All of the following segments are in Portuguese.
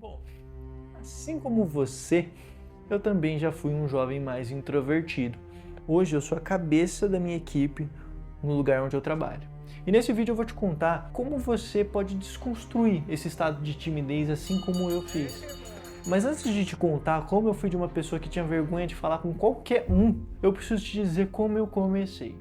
Bom, assim como você, eu também já fui um jovem mais introvertido. Hoje eu sou a cabeça da minha equipe no lugar onde eu trabalho. E nesse vídeo eu vou te contar como você pode desconstruir esse estado de timidez assim como eu fiz. Mas antes de te contar como eu fui de uma pessoa que tinha vergonha de falar com qualquer um, eu preciso te dizer como eu comecei.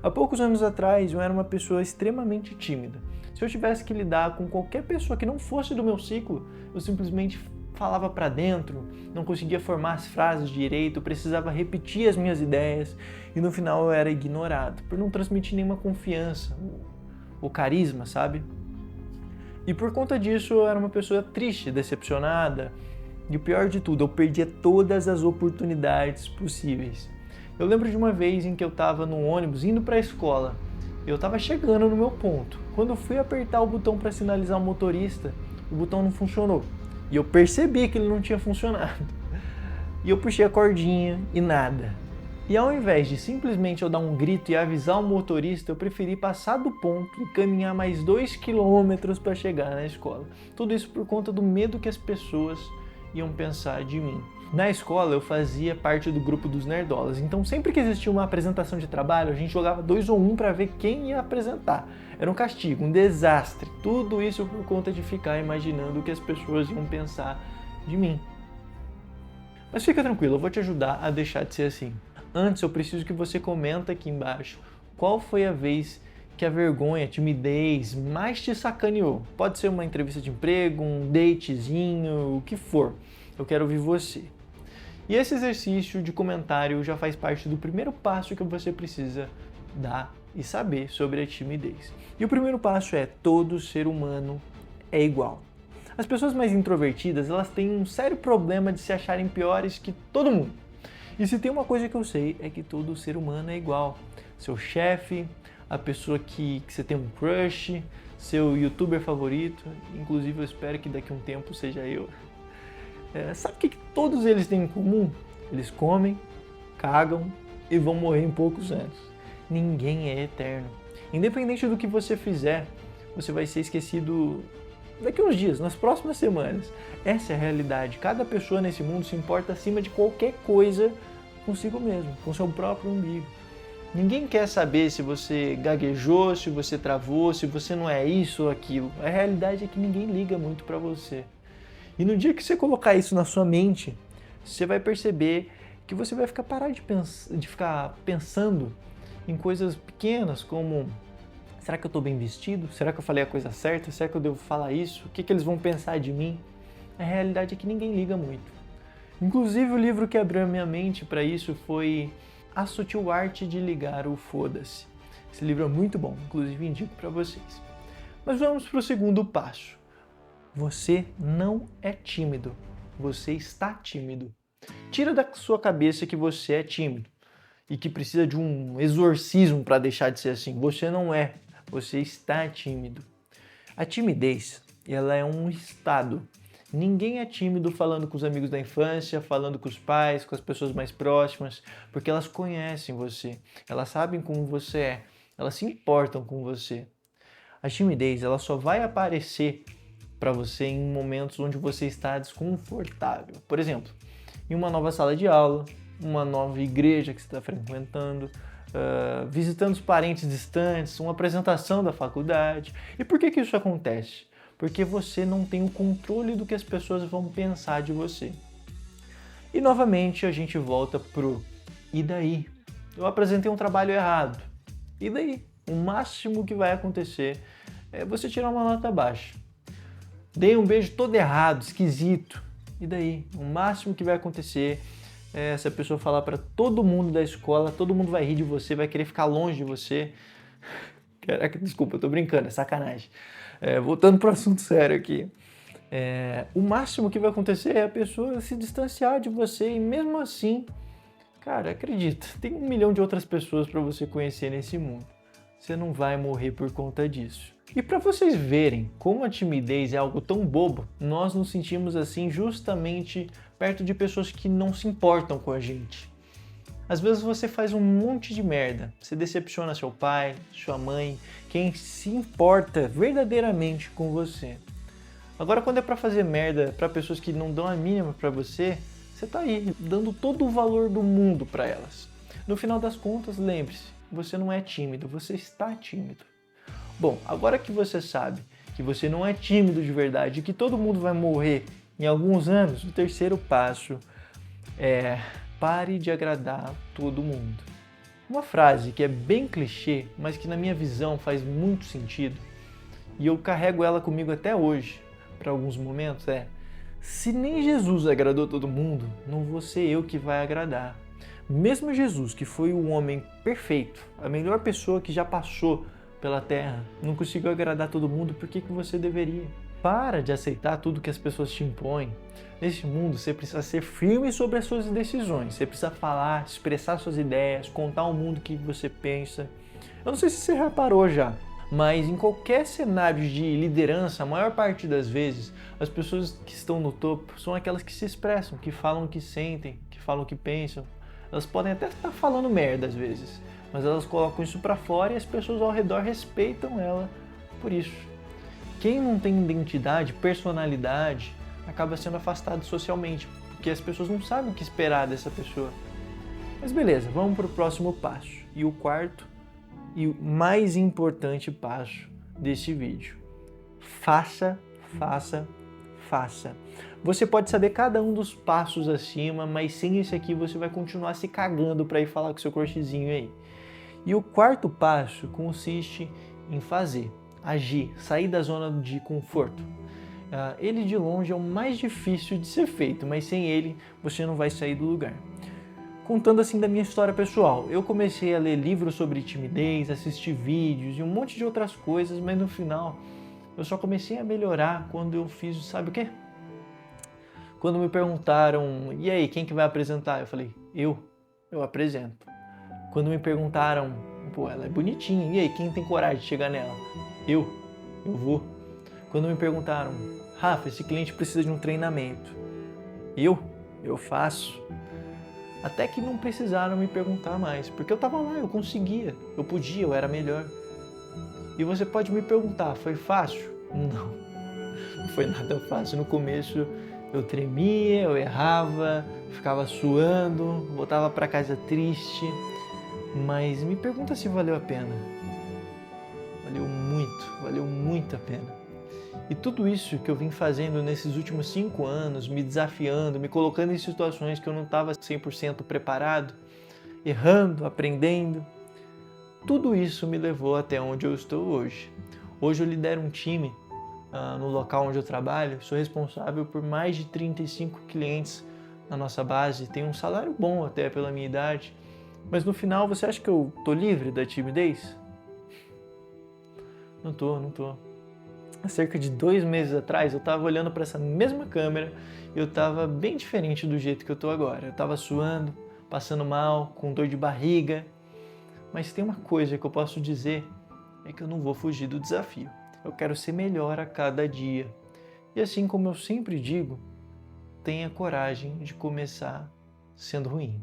Há poucos anos atrás eu era uma pessoa extremamente tímida. Se eu tivesse que lidar com qualquer pessoa que não fosse do meu ciclo, eu simplesmente falava para dentro, não conseguia formar as frases direito, precisava repetir as minhas ideias e no final eu era ignorado, por não transmitir nenhuma confiança, ou carisma, sabe? E por conta disso eu era uma pessoa triste, decepcionada e o pior de tudo, eu perdia todas as oportunidades possíveis. Eu lembro de uma vez em que eu estava no ônibus indo para a escola. Eu estava chegando no meu ponto. Quando eu fui apertar o botão para sinalizar o motorista, o botão não funcionou. E eu percebi que ele não tinha funcionado. E eu puxei a cordinha e nada. E ao invés de simplesmente eu dar um grito e avisar o motorista, eu preferi passar do ponto e caminhar mais 2 quilômetros para chegar na escola. Tudo isso por conta do medo que as pessoas iam pensar de mim. Na escola eu fazia parte do grupo dos nerdolas, então sempre que existia uma apresentação de trabalho, a gente jogava 2 ou 1 para ver quem ia apresentar. Era um castigo, um desastre. Tudo isso por conta de ficar imaginando o que as pessoas iam pensar de mim. Mas fica tranquilo, eu vou te ajudar a deixar de ser assim. Antes eu preciso que você comenta aqui embaixo qual foi a vez que a vergonha, a timidez mais te sacaneou. Pode ser uma entrevista de emprego, um datezinho, o que for. Eu quero ouvir você. E esse exercício de comentário já faz parte do primeiro passo que você precisa dar e saber sobre a timidez. E o primeiro passo é: todo ser humano é igual. As pessoas mais introvertidas, elas têm um sério problema de se acharem piores que todo mundo. E se tem uma coisa que eu sei, é que todo ser humano é igual. Seu chefe, a pessoa que você tem um crush, seu youtuber favorito, inclusive eu espero que daqui a um tempo seja eu. Sabe o que todos eles têm em comum? Eles comem, cagam e vão morrer em poucos anos. Ninguém é eterno. Independente do que você fizer, você vai ser esquecido daqui a uns dias, nas próximas semanas. Essa é a realidade. Cada pessoa nesse mundo se importa acima de qualquer coisa consigo mesmo, com seu próprio umbigo. Ninguém quer saber se você gaguejou, se você travou, se você não é isso ou aquilo. A realidade é que ninguém liga muito para você. E no dia que você colocar isso na sua mente, você vai perceber que você vai parar de ficar pensando em coisas pequenas como: será que eu estou bem vestido? Será que eu falei a coisa certa? Será que eu devo falar isso? O que eles vão pensar de mim? A realidade é que ninguém liga muito. Inclusive o livro que abriu a minha mente para isso foi A Sutil Arte de Ligar o Foda-se. Esse livro é muito bom, inclusive indico para vocês. Mas vamos para o segundo passo. Você não é tímido, você está tímido. Tira da sua cabeça que você é tímido e que precisa de um exorcismo para deixar de ser assim. Você não é, você está tímido. A timidez, ela é um estado. Ninguém é tímido falando com os amigos da infância, falando com os pais, com as pessoas mais próximas, porque elas conhecem você, elas sabem como você é, elas se importam com você. A timidez, ela só vai aparecer para você em momentos onde você está desconfortável. Por exemplo, em uma nova sala de aula, uma nova igreja que você está frequentando, visitando os parentes distantes, uma apresentação da faculdade. E por que isso acontece? Porque você não tem o controle do que as pessoas vão pensar de você. E novamente a gente volta pro e daí? Eu apresentei um trabalho errado. E daí? O máximo que vai acontecer é você tirar uma nota baixa. Dei um beijo todo errado, esquisito. E daí? O máximo que vai acontecer é essa pessoa falar para todo mundo da escola, todo mundo vai rir de você, vai querer ficar longe de você. Caraca, desculpa, eu tô brincando, é sacanagem. Voltando pro assunto sério aqui. O máximo que vai acontecer é a pessoa se distanciar de você e mesmo assim, cara, acredita, tem 1 milhão de outras pessoas para você conhecer nesse mundo. Você não vai morrer por conta disso. E para vocês verem como a timidez é algo tão bobo, nós nos sentimos assim justamente perto de pessoas que não se importam com a gente. Às vezes você faz um monte de merda, você decepciona seu pai, sua mãe, quem se importa verdadeiramente com você. Agora, quando é pra fazer merda pra pessoas que não dão a mínima pra você, você tá aí, dando todo o valor do mundo pra elas. No final das contas, lembre-se, você não é tímido, você está tímido. Bom, agora que você sabe que você não é tímido de verdade e que todo mundo vai morrer em alguns anos, o terceiro passo é: pare de agradar todo mundo. Uma frase que é bem clichê, mas que na minha visão faz muito sentido, e eu carrego ela comigo até hoje, para alguns momentos, é: se nem Jesus agradou todo mundo, não vou ser eu que vai agradar. Mesmo Jesus, que foi o homem perfeito, a melhor pessoa que já passou pela Terra, não conseguiu agradar todo mundo, por que você deveria? Para de aceitar tudo que as pessoas te impõem. Nesse mundo, você precisa ser firme sobre as suas decisões. Você precisa falar, expressar suas ideias, contar ao mundo o que você pensa. Eu não sei se você reparou já, mas em qualquer cenário de liderança, a maior parte das vezes, as pessoas que estão no topo são aquelas que se expressam, que falam o que sentem, que falam o que pensam. Elas podem até estar falando merda às vezes, mas elas colocam isso pra fora e as pessoas ao redor respeitam ela por isso. Quem não tem identidade, personalidade, acaba sendo afastado socialmente, porque as pessoas não sabem o que esperar dessa pessoa. Mas beleza, vamos para o próximo passo. E o quarto e o mais importante passo desse vídeo. Faça, faça, faça. Você pode saber cada um dos passos acima, mas sem esse aqui você vai continuar se cagando para ir falar com seu crushzinho aí. E o quarto passo consiste em fazer, agir, sair da zona de conforto. Ele de longe é o mais difícil de ser feito, mas sem ele você não vai sair do lugar. Contando assim da minha história pessoal, eu comecei a ler livros sobre timidez, assistir vídeos e um monte de outras coisas, mas no final eu só comecei a melhorar quando eu fiz, sabe o quê? Quando me perguntaram, e aí, quem que vai apresentar? Eu falei, eu apresento. Quando me perguntaram, pô, ela é bonitinha, e aí, quem tem coragem de chegar nela? Eu vou. Quando me perguntaram, Rafa, esse cliente precisa de um treinamento. Eu faço. Até que não precisaram me perguntar mais, porque eu estava lá, eu conseguia, eu podia, eu era melhor. E você pode me perguntar, foi fácil? Não foi nada fácil. No começo eu tremia, eu errava, ficava suando, voltava para casa triste. Mas me pergunta se valeu a pena. Valeu muito a pena. E tudo isso que eu vim fazendo nesses últimos 5 anos, me desafiando, me colocando em situações que eu não estava 100% preparado, errando, aprendendo, tudo isso me levou até onde eu estou hoje. Hoje eu lidero um time no local onde eu trabalho, sou responsável por mais de 35 clientes na nossa base, tenho um salário bom até pela minha idade, mas no final você acha que eu tô livre da timidez? Não tô. Há cerca de 2 meses atrás, eu estava olhando para essa mesma câmera e eu estava bem diferente do jeito que eu estou agora. Eu estava suando, passando mal, com dor de barriga. Mas tem uma coisa que eu posso dizer, é que eu não vou fugir do desafio. Eu quero ser melhor a cada dia. E assim como eu sempre digo, tenha coragem de começar sendo ruim.